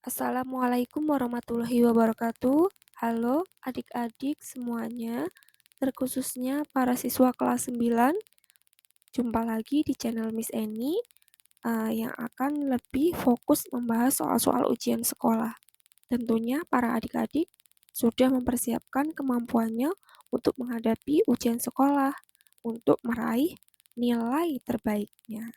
Assalamualaikum warahmatullahi wabarakatuh. Halo adik-adik semuanya, terkhususnya para siswa kelas 9. Jumpa lagi di channel Miss Eni yang akan lebih fokus membahas soal-soal ujian sekolah. Tentunya para adik-adik sudah mempersiapkan kemampuannya untuk menghadapi ujian sekolah, untuk meraih nilai terbaiknya.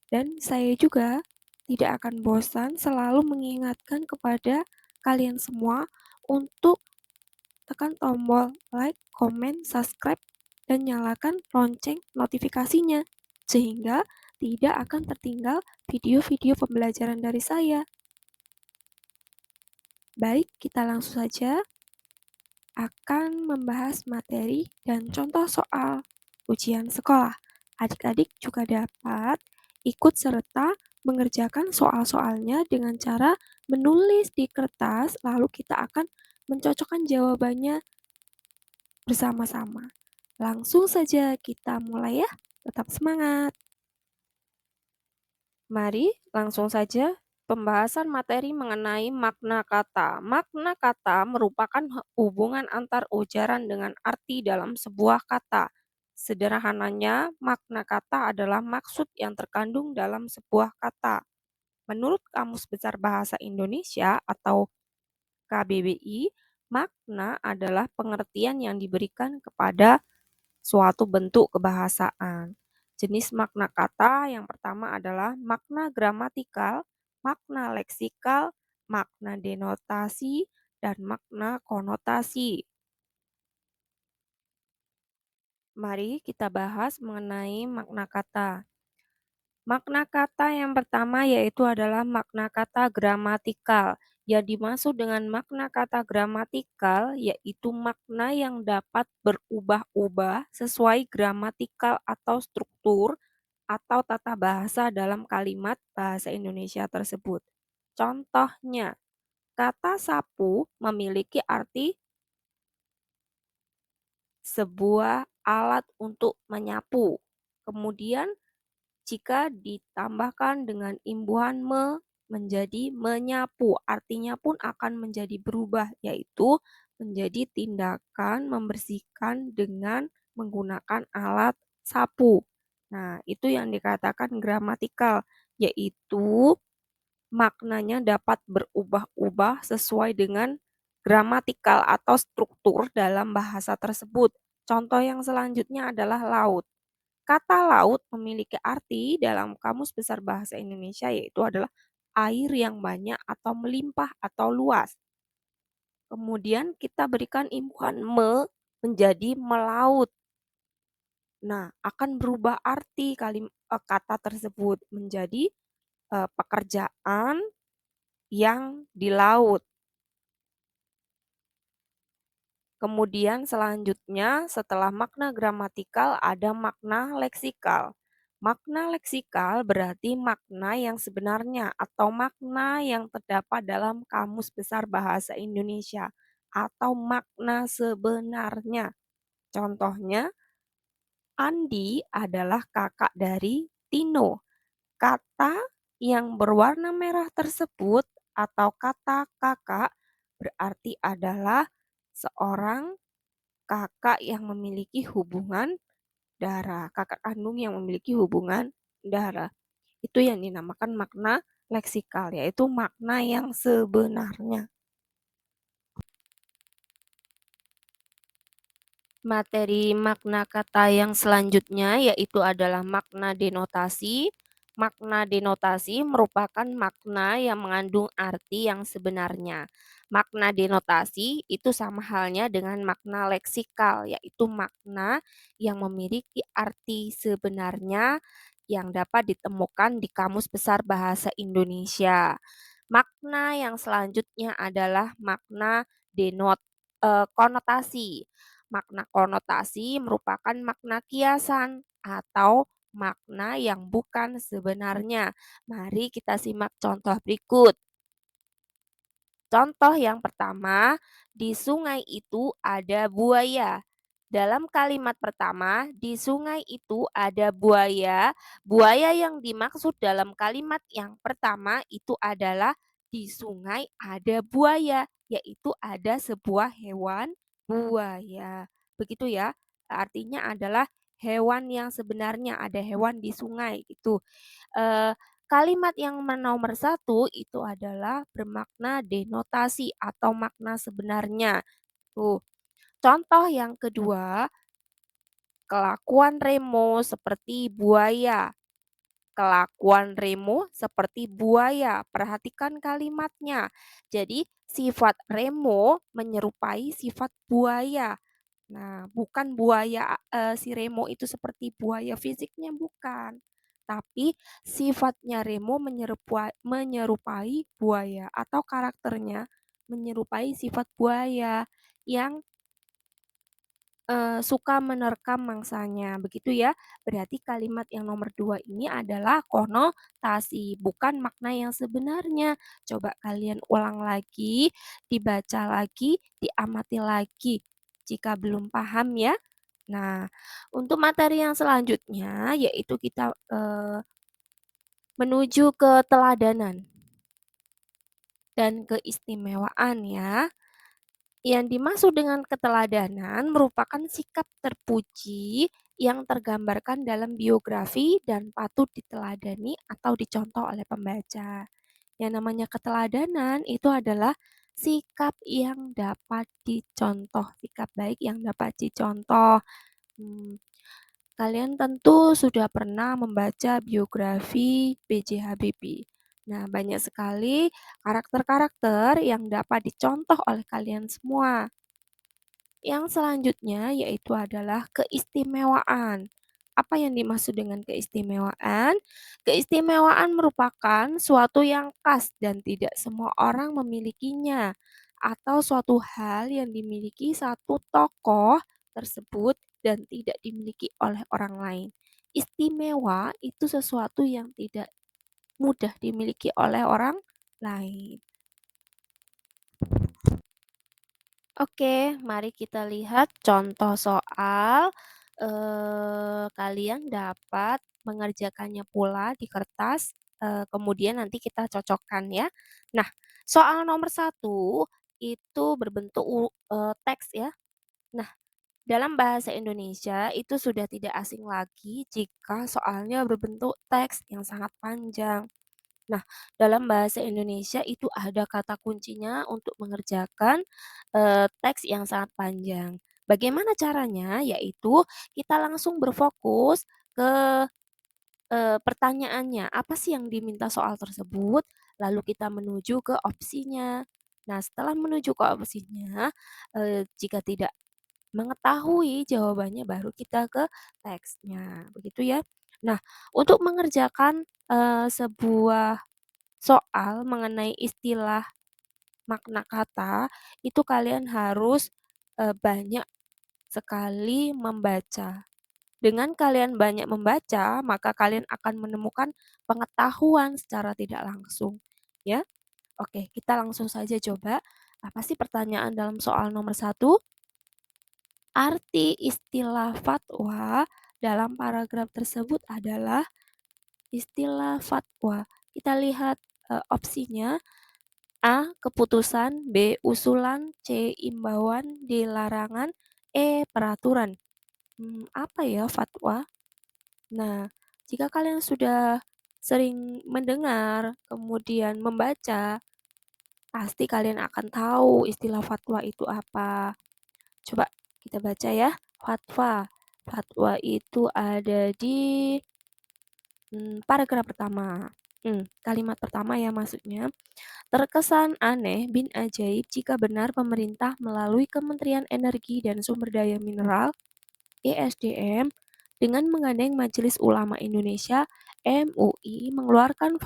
Dan saya juga tidak akan bosan selalu mengingatkan kepada kalian semua untuk tekan tombol like, komen, subscribe, dan nyalakan lonceng notifikasinya sehingga tidak akan tertinggal video-video pembelajaran dari saya. Baik, kita langsung saja akan membahas materi dan contoh soal ujian sekolah. Adik-adik juga dapat ikut serta mengerjakan soal-soalnya dengan cara menulis di kertas, lalu kita akan mencocokkan jawabannya bersama-sama. Langsung saja kita mulai ya, tetap semangat. Mari langsung saja pembahasan materi mengenai makna kata. Makna kata merupakan hubungan antar ujaran dengan arti dalam sebuah kata. Sederhananya, makna kata adalah maksud yang terkandung dalam sebuah kata. Menurut Kamus Besar Bahasa Indonesia atau KBBI, makna adalah pengertian yang diberikan kepada suatu bentuk kebahasaan. Jenis makna kata yang pertama adalah makna gramatikal, makna leksikal, makna denotasi, dan makna konotasi. Mari kita bahas mengenai makna kata. Makna kata yang pertama yaitu adalah makna kata gramatikal. Yang dimaksud dengan makna kata gramatikal yaitu makna yang dapat berubah-ubah sesuai gramatikal atau struktur atau tata bahasa dalam kalimat bahasa Indonesia tersebut. Contohnya, kata sapu memiliki arti sebuah alat untuk menyapu. Kemudian jika ditambahkan dengan imbuhan menjadi menyapu, artinya pun akan menjadi berubah, yaitu menjadi tindakan membersihkan dengan menggunakan alat sapu. Nah, itu yang dikatakan gramatikal, yaitu maknanya dapat berubah-ubah sesuai dengan gramatikal atau struktur dalam bahasa tersebut. Contoh yang selanjutnya adalah laut. Kata laut memiliki arti dalam Kamus Besar Bahasa Indonesia yaitu adalah air yang banyak atau melimpah atau luas. Kemudian kita berikan imbuhan menjadi melaut. Nah, akan berubah arti kata tersebut menjadi pekerjaan yang di laut. Kemudian selanjutnya setelah makna gramatikal ada makna leksikal. Makna leksikal berarti makna yang sebenarnya atau makna yang terdapat dalam Kamus Besar Bahasa Indonesia atau makna sebenarnya. Contohnya, Andi adalah kakak dari Tino. Kata yang berwarna merah tersebut atau kata kakak berarti adalah seorang kakak yang memiliki hubungan darah, kakak kandung yang memiliki hubungan darah. Itu yang dinamakan makna leksikal, yaitu makna yang sebenarnya. Materi makna kata yang selanjutnya yaitu adalah makna denotasi. Makna denotasi merupakan makna yang mengandung arti yang sebenarnya. Makna denotasi itu sama halnya dengan makna leksikal, yaitu makna yang memiliki arti sebenarnya yang dapat ditemukan di Kamus Besar Bahasa Indonesia. Makna yang selanjutnya adalah makna konotasi. Makna konotasi merupakan makna kiasan atau makna yang bukan sebenarnya. Mari kita simak contoh berikut. Contoh yang pertama, di sungai itu ada buaya. Dalam kalimat pertama, di sungai itu ada buaya. Buaya yang dimaksud dalam kalimat yang pertama itu adalah di sungai ada buaya, yaitu ada sebuah hewan buaya. Begitu ya. Artinya adalah hewan yang sebenarnya, ada hewan di sungai gitu. Eh, Kalimat yang nomor satu itu adalah bermakna denotasi atau makna sebenarnya. Tuh. Contoh yang kedua, kelakuan Remo seperti buaya. Kelakuan Remo seperti buaya. Perhatikan kalimatnya. Jadi, sifat Remo menyerupai sifat buaya. Nah, bukan buaya si Remo itu seperti buaya fisiknya bukan. Tapi sifatnya Remo menyerupai buaya atau karakternya menyerupai sifat buaya yang suka menerkam mangsanya, begitu ya. Berarti kalimat yang nomor 2 ini adalah konotasi, bukan makna yang sebenarnya. Coba kalian ulang lagi, dibaca lagi, diamati lagi jika belum paham ya. Nah, untuk materi yang selanjutnya yaitu kita menuju ke teladanan dan keistimewaan ya. Yang dimaksud dengan keteladanan merupakan sikap terpuji yang tergambarkan dalam biografi dan patut diteladani atau dicontoh oleh pembaca. Yang namanya keteladanan itu adalah sikap yang dapat dicontoh, sikap baik yang dapat dicontoh. Hmm, Kalian tentu sudah pernah membaca biografi B.J. Habibie. Nah, banyak sekali karakter-karakter yang dapat dicontoh oleh kalian semua. Yang selanjutnya yaitu adalah keistimewaan. Apa yang dimaksud dengan keistimewaan? Keistimewaan merupakan suatu yang khas dan tidak semua orang memilikinya, atau suatu hal yang dimiliki satu tokoh tersebut dan tidak dimiliki oleh orang lain. Istimewa itu sesuatu yang tidak mudah dimiliki oleh orang lain. Oke, mari kita lihat contoh soal. Kalian dapat mengerjakannya pula di kertas, kemudian nanti kita cocokkan ya. Nah, soal nomor satu itu berbentuk teks ya. Nah, dalam bahasa Indonesia itu sudah tidak asing lagi jika soalnya berbentuk teks yang sangat panjang. Nah, dalam bahasa Indonesia itu ada kata kuncinya untuk mengerjakan teks yang sangat panjang. Bagaimana caranya? Yaitu kita langsung berfokus ke pertanyaannya. Apa sih yang diminta soal tersebut? Lalu kita menuju ke opsinya. Nah, setelah menuju ke opsinya, jika tidak mengetahui jawabannya baru kita ke teksnya. Begitu ya. Nah, untuk mengerjakan sebuah soal mengenai istilah makna kata, itu kalian harus banyak sekali membaca. Dengan kalian banyak membaca, maka kalian akan menemukan pengetahuan secara tidak langsung. Ya, oke, kita langsung saja coba. Apa sih pertanyaan dalam soal nomor satu? Arti istilah fatwa dalam paragraf tersebut adalah istilah fatwa. Kita lihat opsinya. A. Keputusan, B. Usulan, C. Imbauan, D. Larangan, E. Peraturan. Apa ya fatwa? Nah, jika kalian sudah sering mendengar, kemudian membaca, pasti kalian akan tahu istilah fatwa itu apa. Coba kita baca ya. Fatwa. Fatwa itu ada di paragraf pertama. Kalimat pertama ya maksudnya. Terkesan aneh bin ajaib jika benar pemerintah melalui Kementerian Energi dan Sumber Daya Mineral (ESDM) dengan menggandeng Majelis Ulama Indonesia (MUI) mengeluarkan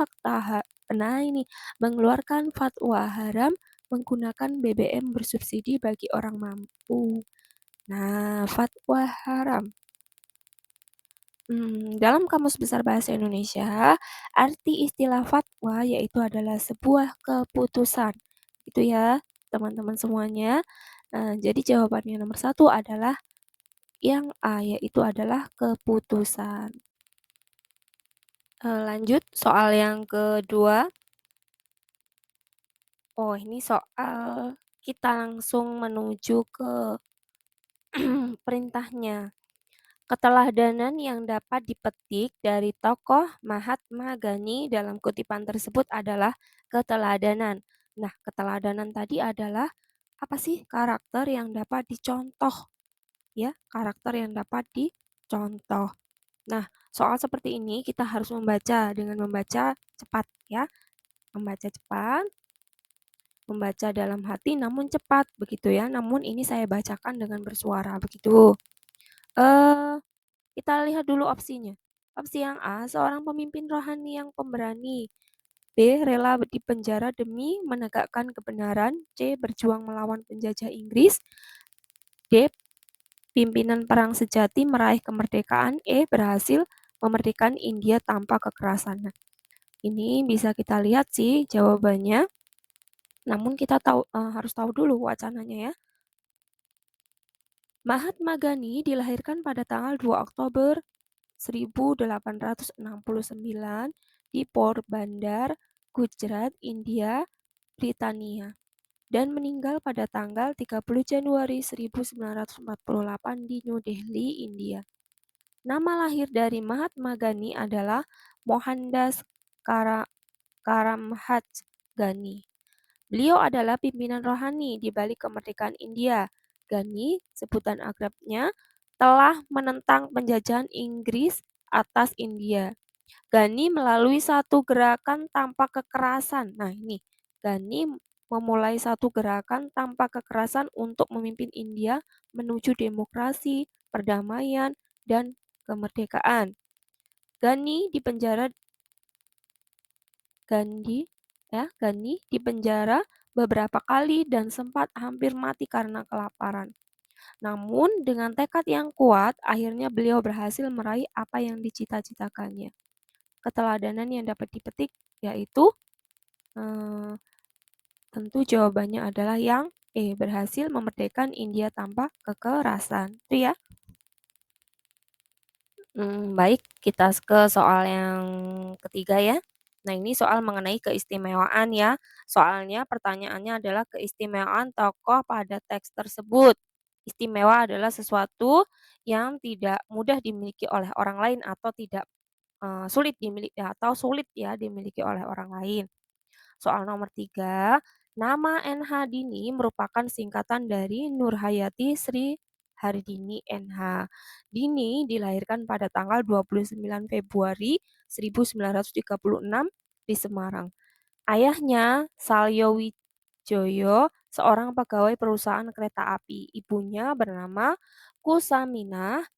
fatwa haram menggunakan BBM bersubsidi bagi orang mampu. Nah, fatwa haram. Dalam Kamus Besar Bahasa Indonesia, arti istilah fatwa yaitu adalah sebuah keputusan. Itu ya, teman-teman semuanya. Jadi jawabannya nomor satu adalah yang A, yaitu adalah keputusan. Lanjut, soal yang kedua. Oh, ini soal kita langsung menuju ke perintahnya. Keteladanan yang dapat dipetik dari tokoh Mahatma Gandhi dalam kutipan tersebut adalah keteladanan. Nah, keteladanan tadi adalah apa sih? Karakter yang dapat dicontoh, ya, karakter yang dapat dicontoh. Nah, soal seperti ini kita harus membaca dengan membaca cepat, ya. Membaca cepat, membaca dalam hati namun cepat, begitu ya. Namun ini saya bacakan dengan bersuara, begitu. Eh, Kita lihat dulu opsinya. Opsi yang A, seorang pemimpin rohani yang pemberani. B, rela dipenjara demi menegakkan kebenaran. C, berjuang melawan penjajah Inggris. D, pimpinan perang sejati meraih kemerdekaan. E, berhasil memerdekakan India tanpa kekerasan. Nah, ini bisa kita lihat sih jawabannya. Namun kita harus tahu dulu wacananya, ya. Mahatma Gandhi dilahirkan pada tanggal 2 Oktober 1869 di Porbandar, Gujarat, India, Britania, dan meninggal pada tanggal 30 Januari 1948 di New Delhi, India. Nama lahir dari Mahatma Gandhi adalah Mohandas Karamchand Gandhi. Beliau adalah pimpinan rohani di balik kemerdekaan India. Gandhi, sebutan akrabnya, telah menentang penjajahan Inggris atas India. Gandhi melalui satu gerakan tanpa kekerasan. Nah, ini Gandhi memulai satu gerakan tanpa kekerasan untuk memimpin India menuju demokrasi, perdamaian, dan kemerdekaan. Gandhi dipenjara Gandhi dipenjara beberapa kali dan sempat hampir mati karena kelaparan. Namun dengan tekad yang kuat, akhirnya beliau berhasil meraih apa yang dicita-citakannya. Keteladanan yang dapat dipetik yaitu eh, tentu jawabannya adalah yang E, berhasil memerdekakan India tanpa kekerasan. Itu ya. Baik, kita ke soal yang ketiga ya. Nah, ini soal mengenai keistimewaan ya. Soalnya pertanyaannya adalah keistimewaan tokoh pada teks tersebut. Istimewa adalah sesuatu yang tidak mudah dimiliki oleh orang lain atau tidak sulit dimiliki atau sulit ya dimiliki oleh orang lain. Soal nomor 3, nama NH Dini merupakan singkatan dari Nurhayati Sri Hardini NH. Dini dilahirkan pada tanggal 29 Februari 1936 di Semarang. Ayahnya, Salyo Wijoyo, seorang pegawai perusahaan kereta api. Ibunya bernama Kusaminah.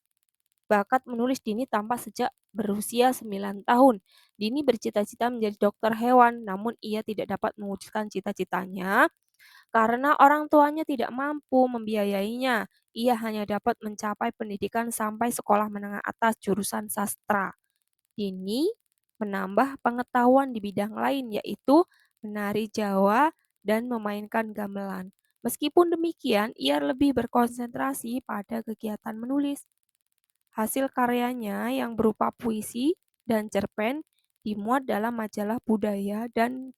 Bakat menulis Dini tampak sejak berusia 9 tahun. Dini bercita-cita menjadi dokter hewan, namun ia tidak dapat mewujudkan cita-citanya karena orang tuanya tidak mampu membiayainya. Ia hanya dapat mencapai pendidikan sampai sekolah menengah atas jurusan sastra. Dini menambah pengetahuan di bidang lain yaitu menari Jawa dan memainkan gamelan. Meskipun demikian, ia lebih berkonsentrasi pada kegiatan menulis. Hasil karyanya yang berupa puisi dan cerpen dimuat dalam majalah Budaya dan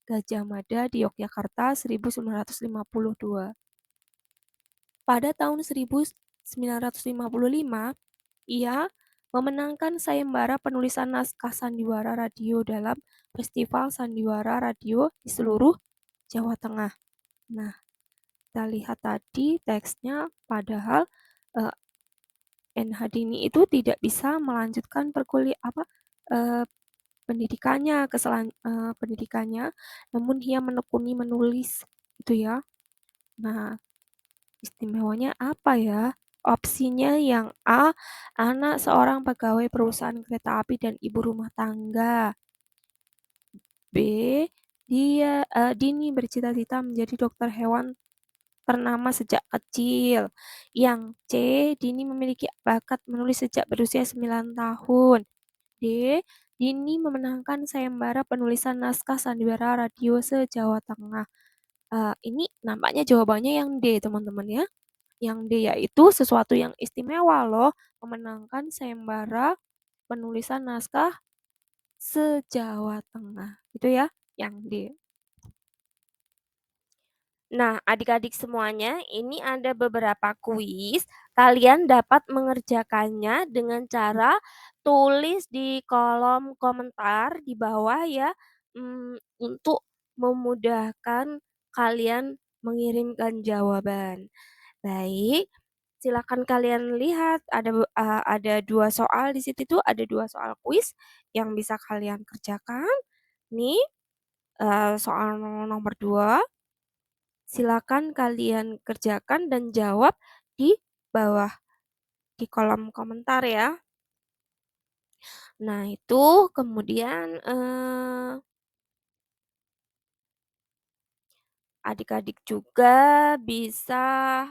Gajah Mada di Yogyakarta 1952. Pada tahun 1955, ia memenangkan sayembara penulisan naskah sandiwara radio dalam Festival Sandiwara Radio di seluruh Jawa Tengah. Nah, kita lihat tadi teksnya, padahal NH Dini itu tidak bisa melanjutkan pendidikannya, namun ia menekuni menulis itu ya. Nah, istimewanya apa ya? Opsinya yang A, anak seorang pegawai perusahaan kereta api dan ibu rumah tangga. B, Dini bercita-cita menjadi dokter hewan ternama sejak kecil. Yang C, Dini memiliki bakat menulis sejak berusia 9 tahun. D, Dini memenangkan sayembara penulisan naskah sandiwara radio se-Jawa Tengah. Ini nampaknya jawabannya yang D, teman-teman ya. Yang D yaitu sesuatu yang istimewa loh, memenangkan sayembara penulisan naskah se-Jawa Tengah. Itu ya. yang di Nah, adik-adik semuanya, ini ada beberapa kuis. Kalian dapat mengerjakannya dengan cara tulis di kolom komentar di bawah ya, untuk memudahkan kalian mengirimkan jawaban. Baik, silakan kalian lihat ada 2 soal di situ tuh, ada 2 soal kuis yang bisa kalian kerjakan. Nih, soal nomor 2. Silakan kalian kerjakan dan jawab di bawah di kolom komentar ya. Nah, itu kemudian adik-adik juga bisa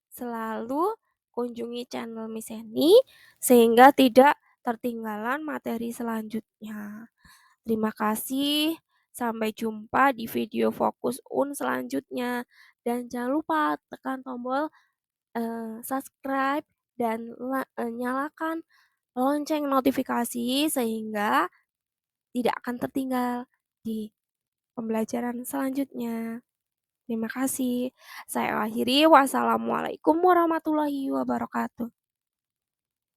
selalu kunjungi channel Miss Eni sehingga tidak tertinggalan materi selanjutnya. Terima kasih. Sampai jumpa di video fokus selanjutnya. Dan jangan lupa tekan tombol subscribe dan nyalakan lonceng notifikasi sehingga tidak akan tertinggal di pembelajaran selanjutnya. Terima kasih. Saya akhiri. Wassalamualaikum warahmatullahi wabarakatuh.